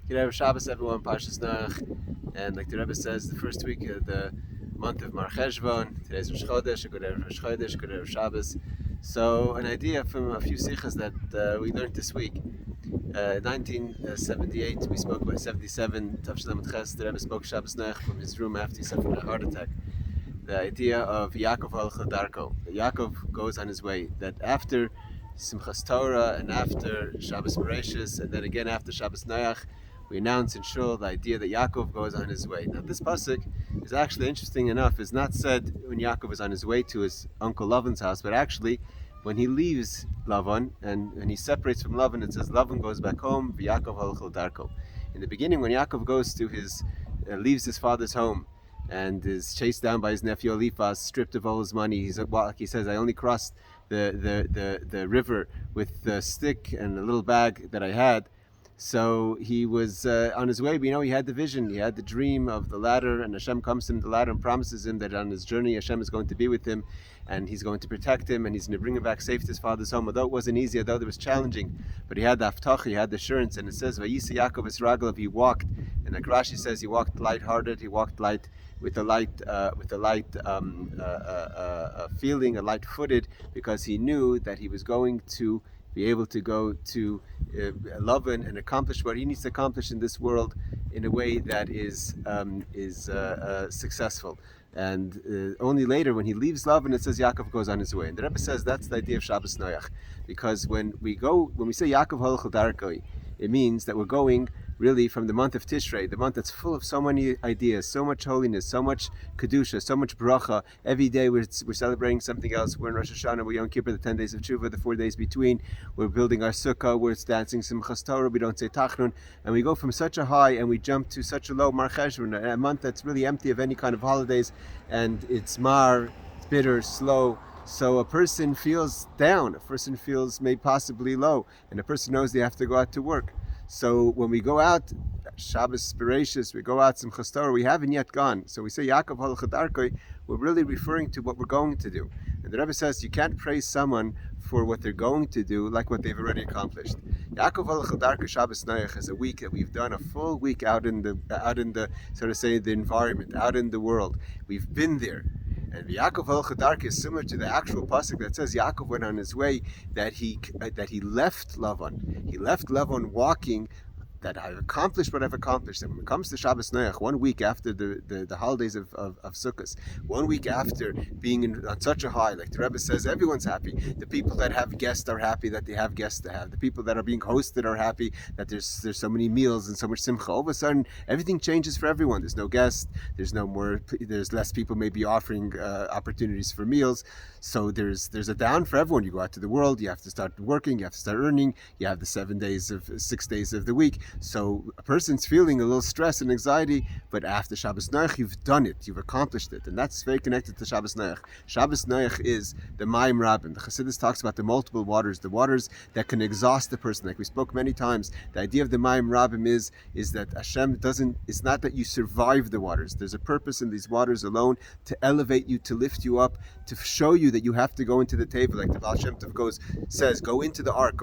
Good Shabbos, everyone. Parshas Noach, and like the Rebbe says, the first week of the month of Mar Cheshvan. Today's Rosh Chodesh. A good Rosh Chodesh, good Shabbos. So, an idea from a few sichas that we learned this week. 1978, we spoke about 77. Tavshalam Ches. The Rebbe spoke Shabbos Noach from his room after he suffered a heart attack. The idea of Yakov al-Chadarko. Yakov goes on his way. That after Simchas Torah and after Shabbos Bereshis and then again after Shabbos Noach, we announce in Shul the idea that Yakov goes on his way. Now this pasuk is actually interesting enough. It's not said when Yakov is on his way to his uncle Lavan's house, but actually when he leaves Lavan and he separates from Lavan, it says Lavan goes back home, Yakov al-Chadarko. In the beginning, when Yakov goes to leaves his father's home and is chased down by his nephew Eliphaz, stripped of all his money, he says, I only crossed the river with the stick and a little bag that I had. So he was on his way, but he had the vision, he had the dream of the ladder, and Hashem comes to him the ladder and promises him that on his journey Hashem is going to be with him, and he's going to protect him, and he's going to bring him back safe to his father's home. Although it wasn't easy, although it was challenging, but he had the haftacha, he had the assurance, and it says, Vayisa Yaakov Israglav, he walked, and like Rashi says, he walked light-hearted, he walked light, with a light feeling, a light-footed, because he knew that he was going to be able to go to Lavan and accomplish what he needs to accomplish in this world in a way that is successful. And only later, when he leaves Lavan, it says Yakov goes on his way. And the Rebbe says that's the idea of Shabbos Noach, because when we say Yakov Holchel Darkoi, it means that we're going really from the month of Tishrei, the month that's full of so many ideas, so much holiness, so much kedusha, so much bracha. Every day we're celebrating something else. We're in Rosh Hashanah, we're Yom Kippur, the 10 days of Tshuva, the 4 days between. We're building our sukkah, we're dancing Simchas Torah, we don't say Tachnun, and we go from such a high and we jump to such a low Mar Cheshvan, a month that's really empty of any kind of holidays, and it's Mar, it's bitter, slow. So a person feels down, a person feels maybe possibly low, and a person knows they have to go out to work. So when we go out, Shabbos Bereshis, we go out Simchas Torah, we haven't yet gone. So we say Yakov al-Chadarkoi, we're really referring to what we're going to do. And the Rebbe says you can't praise someone for what they're going to do like what they've already accomplished. Yakov al-Chadarkoi Shabbos Noach is a week that we've done, a full week out in the so to say the environment, out in the world. We've been there. And Yakov al-Chadarkoi is similar to the actual pasuk that says Yaakov went on his way, that he left Lavan. He left Lavan walking, that I've accomplished what I've accomplished. And when it comes to Shabbos Noach, 1 week after the holidays of Sukkot, 1 week after being on such a high, like the Rebbe says, everyone's happy. The people that have guests are happy that they have guests to have. The people that are being hosted are happy that there's so many meals and so much simcha. All of a sudden, everything changes for everyone. There's no guests. There's less people maybe offering opportunities for meals. So there's a down for everyone. You go out to the world, you have to start working, you have to start earning, you have the 6 days of the week. So a person's feeling a little stress and anxiety, but after Shabbos Noach, you've done it, you've accomplished it, and that's very connected to Shabbos Noach. Shabbos Noach is the Mayim Rabbim. The Chassidus talks about the multiple waters, the waters that can exhaust the person. Like we spoke many times, the idea of the Mayim Rabbim is that Hashem it's not that you survive the waters. There's a purpose in these waters alone to elevate you, to lift you up, to show you that you have to go into the table. Like the Baal Shem Tov says, go into the ark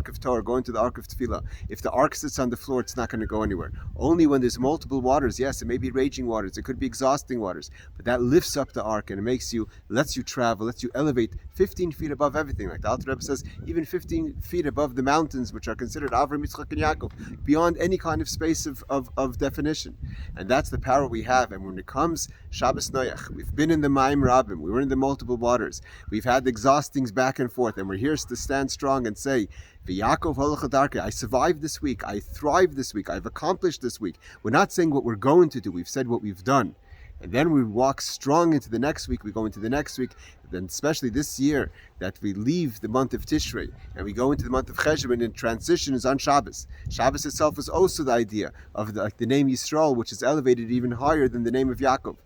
of Torah, go into the ark of Tefillah. If the ark sits on the floor, it's not going to go anywhere. Only when there's multiple waters, yes, it may be raging waters, it could be exhausting waters, but that lifts up the ark and it lets you travel, lets you elevate 15 feet above everything. Like the Alter Rebbe says, even 15 feet above the mountains, which are considered Avram, Yitzchak, and Yakov, beyond any kind of space of definition. And that's the power we have. And when it comes Shabbos Noach, we've been in the Mayim Rabbim, we were in the multiple waters, we've had exhaustings back and forth, and we're here to stand strong and say, Yakov al-Chadarkoi, I survived this week, I thrived this week, I've accomplished this week. We're not saying what we're going to do, we've said what we've done. And then we walk strong into the next week, we go into the next week, then especially this year, that we leave the month of Tishrei, and we go into the month of Cheshvan, and transition is on Shabbos. Shabbos itself is also the idea of the name Yisrael, which is elevated even higher than the name of Yaakov.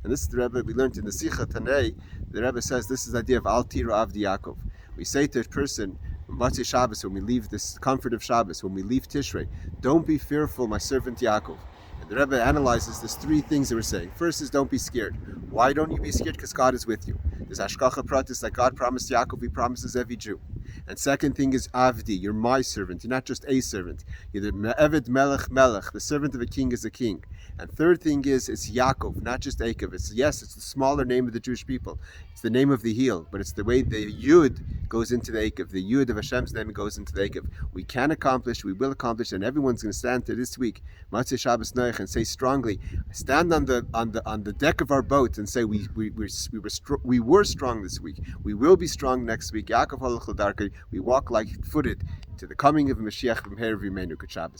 And this is the Rebbe, we learned in the Sikha Tanei, the Rebbe says this is the idea of Al Tira Avdi Yaakov. We say to a person, Matzei Shabbos, when we leave this comfort of Shabbos, when we leave Tishrei, don't be fearful, my servant Yaakov. And the Rebbe analyzes there's 3 things that we're saying. First is don't be scared. Why don't you be scared? Because God is with you. There's Hashkacha Pratis, like God promised Yaakov, He promises every Jew. And second thing is Avdi, you're my servant. You're not just a servant. You're the Eved Melech Melech. The servant of a king is a king. And third thing is it's Yakov, not just Yakov. It's the smaller name of the Jewish people. It's the name of the heel, but it's the way the Yud goes into the Yakov. The Yud of Hashem's name goes into the Yakov. We can accomplish, we will accomplish, and everyone's going to stand to this week, Matzah Shabbos Noach, and say strongly, stand on the deck of our boat and say we were strong this week. We will be strong next week. Yakov Halach L'Darkei. We walk light-footed to the coming of Mashiach from Her V'Imenu. Good Shabbos.